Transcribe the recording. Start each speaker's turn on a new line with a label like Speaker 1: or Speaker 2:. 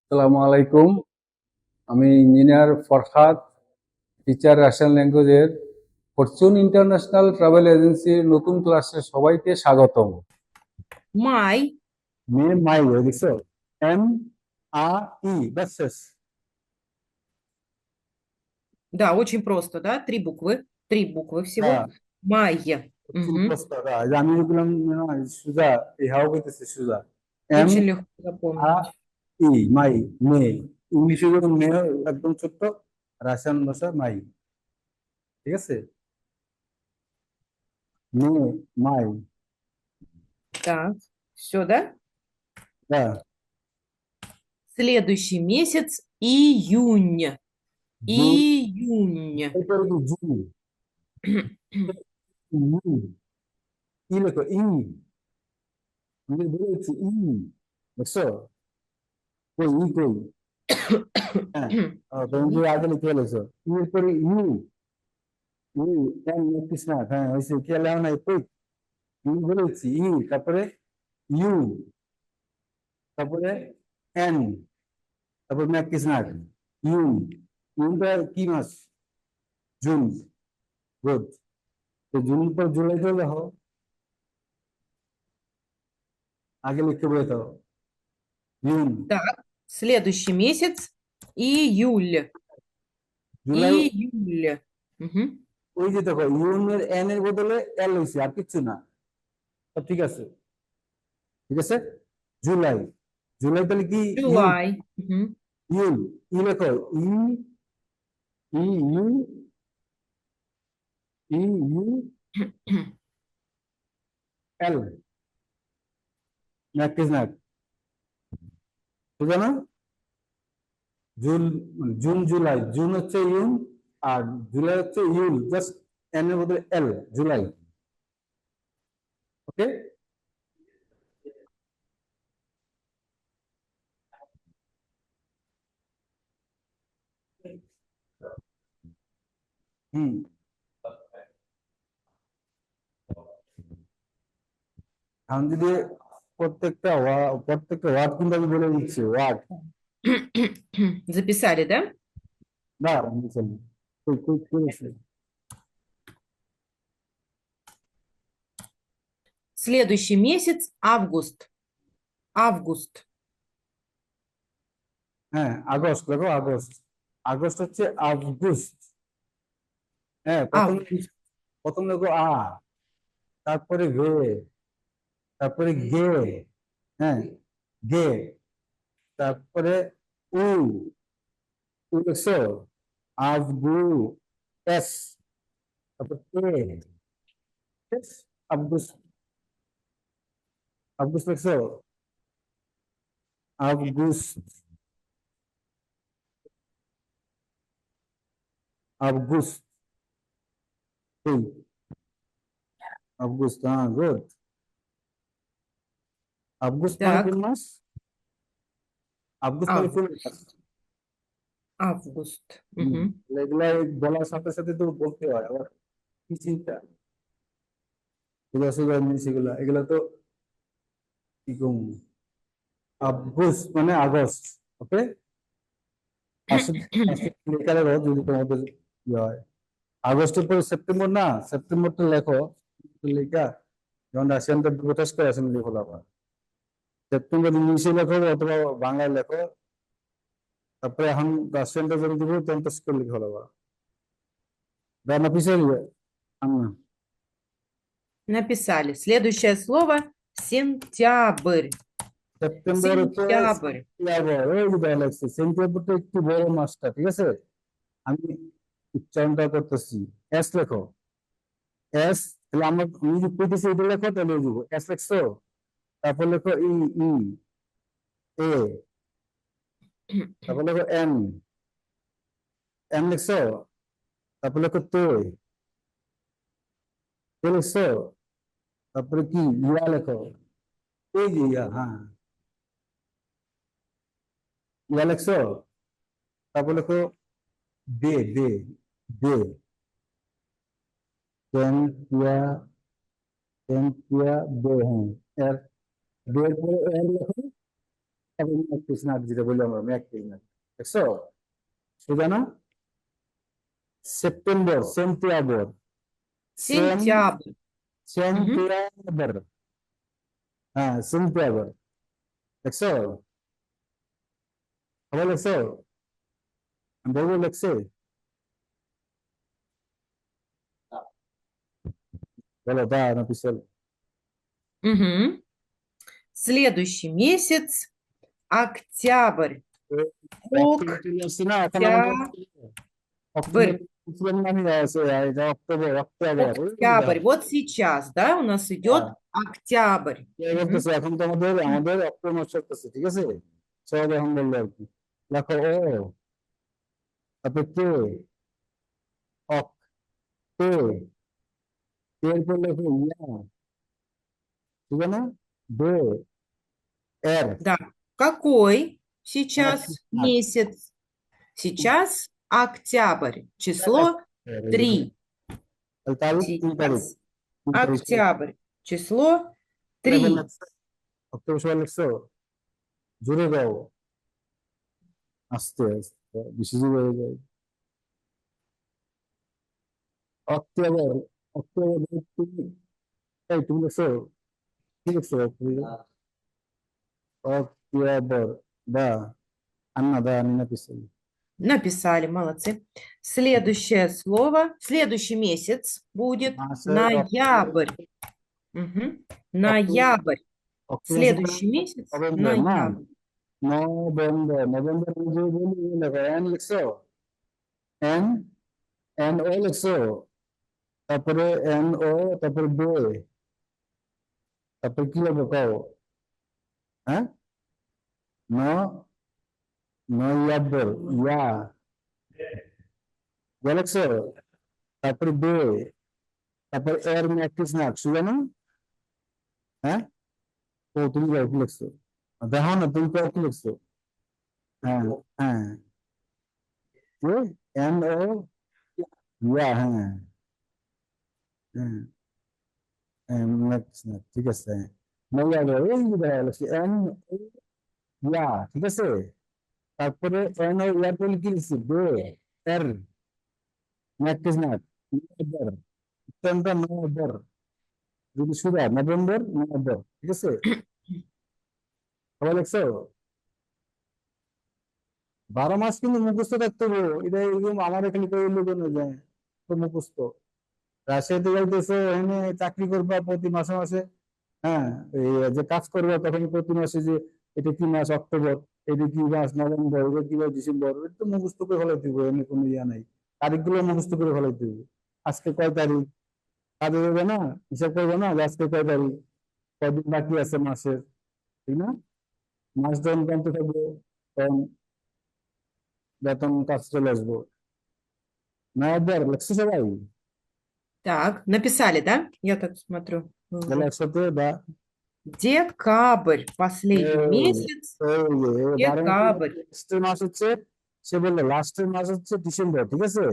Speaker 1: আসসালামু আলাইকুম। আমি ইঞ্জিনিয়ার ফরহাদ, টিচার রাশিয়ান ল্যাঙ্গুয়েজের ফরচুন ইন্টারন্যাশনাল ট্রাভেল এজেন্সির নতুন ক্লাসে সবাইকে স্বাগতম।
Speaker 2: Май.
Speaker 1: মে মাই দেখছো, এম আ ই ব্যাস শেষ।
Speaker 2: Да, очень просто, да? Три буквы
Speaker 1: হ্যাঁ,
Speaker 2: всего. Май.
Speaker 1: খুব
Speaker 2: Мгм.
Speaker 1: প্রশ্ন আমি বললাম সুজা, ইহাও হইতেছে সুজা। এম
Speaker 2: Очень легко
Speaker 1: আ
Speaker 2: запомнить.
Speaker 1: ই মাই, মে। ইংলিশে যখন মে একদম ছোট্ট, রাশিয়ান ভাষা মাই। ঠিক আছে, মে মাই।
Speaker 2: Так, все, да?
Speaker 1: হ্যাঁ,
Speaker 2: Следующий месяц июнь.
Speaker 1: জুন,
Speaker 2: Июнь.
Speaker 1: এরপরে কি জুন, ইউ, ই লেখো ই, আমি বলেছি ই, দেখছো? কই ই কই? হ্যাঁ, তুমি যে আগে লিখে ফেলেছো ই এর পরে ইউ, ইউ এন নোটিস না, হ্যাঁ হয়েছে, কি লেও নাই কই, ইউ বলেছি ই, তারপরে ইউ, তারপরে এন, তারপর ম্যাকিস না, ইউ, ইউটা কি মাস? জুন। গুড। তো জুন পর জুলাই চলে যাও, আগে লিখতে বলে দাও জুন।
Speaker 2: Так, следующий месяц июль.
Speaker 1: জুলাই,
Speaker 2: Июль. Мгм.
Speaker 1: ওই যে দেখো ইউন এর এন এর বদলে এল হয়েছে, আর কিচ্ছু না, সব ঠিক আছে। ঠিক আছে, জুলাই, জুলাই তাহলে কি ইউ,
Speaker 2: July. Мгм.
Speaker 1: ইউ, ই লেখো ই, ই ইউ, ই ইউ এল, ম্যাট্রিক্স না, বুঝো না? জুন, জুন জুলাই, জুন হচ্ছে ইউন, আর জুলাই হচ্ছে ইউল, জাস্ট এন এর বদলে এল, জুলাই। ওকে, হুম। আমি যদি প্রত্যেকটা ওয়ার্ড কিন্তু আমি বলে দিচ্ছি, ওয়ার্ড।
Speaker 2: Записали, да?
Speaker 1: না বুঝছেন, কই কই কই আছে?
Speaker 2: Следующий месяц август. Август.
Speaker 1: হ্যাঁ, আগস্ট লেখো, আগস্ট। আগস্ট হচ্ছে আগস্ট। হ্যাঁ, প্রথম,
Speaker 2: Август.
Speaker 1: প্রথম লেখো আ, তারপরে গে, তারপরে গে, হ্যাঁ গে, তারপরে উ, উ লিখছো, আফগু, এস, তারপর কে, এস, আফগুস, আফগুস লিখছো, আফগুস, আফগুস, এই আফগুস, হ্যাঁ গুড। আফগুস মানে কোন
Speaker 2: Так,
Speaker 1: মাস? আফগুস মানে কোন মাস?
Speaker 2: август. Август.
Speaker 1: হুম,
Speaker 2: Мгм.
Speaker 1: এগুলা বলার সাথে সাথে তো বলতে হয় আবার, কি চিন্তা, এগুলো সেগুলো সেগুলা, এগুলা তো কি কম। আফগুস মানে আগস্ট। ওকে, পাশে পাশে লেখা রেখো যদি তোমাদের ইয়ে হয়। আগস্টের পরে সেপ্টেম্বর না, সেপ্টেম্বরটা লেখো লেখা, যখন রাশিয়ানদের প্রকাশ করে আসেন লিখো আবার। সেপ্টেম্বর ইংলিশে লেখো অথবা বাংলায় লেখো, তারপরে এখন রাশিয়ানটা যখন দিব তখন তো করে লিখে আবার। রান্না পিছিয়ে দিবে আন্না।
Speaker 2: Написали. Следующее слово сентябрь.
Speaker 1: সেপ্টেম্বর হচ্ছে
Speaker 2: Сентябрь.
Speaker 1: সেপ্টেম্বর, ওই যে দেওয়া লাগছে সেপ্টেম্বরটা একটু বড় মাসটা, ঠিক আছে। আমি উচ্চারণটা করতেছি, এস লেখো, এস, তাহলে আমরা আমি যদি কইতেছি এটা লেখো তাহলে দিব এস লেখছো, তারপর লেখো ই, ই এ, তারপর লেখো এন, এন লিখছো, তারপর লেখো তুই, তুই লিখছো, তারপরে কি ইয়া লেখো, এই যে ইয়া, হ্যাঁ ইয়া লিখছো, তারপর লেখো দে, দে, দে, টেন ইয়া, টেন ইয়া দে, হ্যাঁ এর, দে এর পরে এর লেখো, তারপরে ম্যাট্রিক্স নাট যেটা বলি আমরা ম্যাট্রিক্স নাট, দেখছো সোজা না? September September same
Speaker 2: Сентябрь. Мгм.
Speaker 1: সেপ্টেম্বর, হ্যাঁ সেপ্টেম্বর, দেখছো? সবাই দেখছো? বলবো দেখছে? বলো দা না পিছল?
Speaker 2: Мгм. Следующий месяц октябрь.
Speaker 1: অক্টোবর আসছে না এখন আমাদের, অক্টোবর
Speaker 2: Октябрь.
Speaker 1: নামে আছে, এটা অক্টোবর অক্টোবর
Speaker 2: Октябрь. Вот сейчас, да, у нас идет октябрь. Мгм.
Speaker 1: বলতেছে এখন তো আমাদের আমাদের অক্টোবর মাস চলতেছে, ঠিক আছে? সবাই এখন বললো আর কি, লেখো ও, তারপরে কে, অক, কে, এর পর লেখো ইয়া, ঠিক আছে না? দে, এর,
Speaker 2: Да. Какой
Speaker 1: এক,
Speaker 2: сейчас
Speaker 1: আট,
Speaker 2: месяц? Сейчас октябрь. Число
Speaker 1: এর,
Speaker 2: 3.
Speaker 1: তারিখ 3 তারিখ,
Speaker 2: Сейчас
Speaker 1: 3 তারিখ
Speaker 2: октябрь. Число
Speaker 1: লেখো
Speaker 2: 3.
Speaker 1: লেখছো, অক্টোবর সবাই লেখছো, জোরে দাও, আস্তে আস্তে বেশি জোরে হয়ে যায়। অক্টোবর, অক্টোবর তুমি, এই তুমি লেখছো, কি লেখছো অক্টোবর? অক্টোবর, да, Анна, да, они написали.
Speaker 2: Написали, молодцы. Следующее слово, следующий месяц будет
Speaker 1: মাসে
Speaker 2: ноябрь. Мгм.
Speaker 1: অক্টোবর,
Speaker 2: Ноябрь.
Speaker 1: অক্টোবর সেপ্টেম্বর
Speaker 2: Следующий месяц
Speaker 1: নভেম্বর না,
Speaker 2: ноябрь.
Speaker 1: নভেম্বর, নভেম্বর যে বলি লেখো এন লিখছো, এন, এন ও লিখছো, তারপরে এন ও, তারপরে বে, তারপরে কি লিখবো কও, হ্যাঁ? ন, নয়াব্বর, ইয়া, ইয়া লিখছো, তারপরে বে, তারপর এর ম্যাট্রিক্স না শুনে না, হ্যাঁ? ও তুমি কি লিখছো? দেখো না তুমি কি লিখছো? হ্যাঁ, হ্যাঁ, এন ও, ইয়া, হ্যাঁ, হ্যাঁ, ম্যাট্রিক্স না, ঠিক আছে। নয়াব্বর, এই যে দেখা গেল এন ইয়া, ঠিক আছে? তারপরে এন ও ইয়ার পরে কি লিখছি, বে, এর ম্যাট্রিক্স না, নভেম্বর, সেপ্টেম্বর নভেম্বর, যদি শুরু হয় নভেম্বর নভেম্বর, ঠিক আছে? সবাই লিখছো? 12 মাস কিন্তু মুখস্থ থাকতে হবে, এটা এরকম আমার এখানে কেউ লোক না যায় তো মুখস্থ। রাজশাহীতে যাইতেছে এখানে চাকরি করবা প্রতি মাসে মাসে, হ্যাঁ, এই যে কাজ করবা তখন প্রতি মাসে যে এটা কি মাস অক্টোবর, এটা কি মাস নভেম্বর, এটা কি মাস ডিসেম্বর, এটা তো মুখস্থ করে ফেলাই দিব, এমনি কোনো ইয়া নাই। তারিখগুলো মুখস্থ করে ফেলাই দিব, আজকে কয় তারিখ, কাজে দেবে না, হিসাব করবে না যে আজকে কয় তারিখ, কয়দিন বাকি আছে মাসের, ঠিক না? মাস যখন জানতে থাকবে তখন বেতন কাজ চলে আসবো। নভেম্বর লেখছো সবাই?
Speaker 2: Так, написали, да? Я так смотрю.
Speaker 1: গেলে
Speaker 2: Вот.
Speaker 1: একসাথে বা
Speaker 2: Декабрь, последний
Speaker 1: এই
Speaker 2: месяц.
Speaker 1: এই যে 12 মাসের
Speaker 2: Декабрь.
Speaker 1: লাস্টের মাস হচ্ছে, সে বললো লাস্টের মাস হচ্ছে ডিসেম্বর, ঠিক আছে?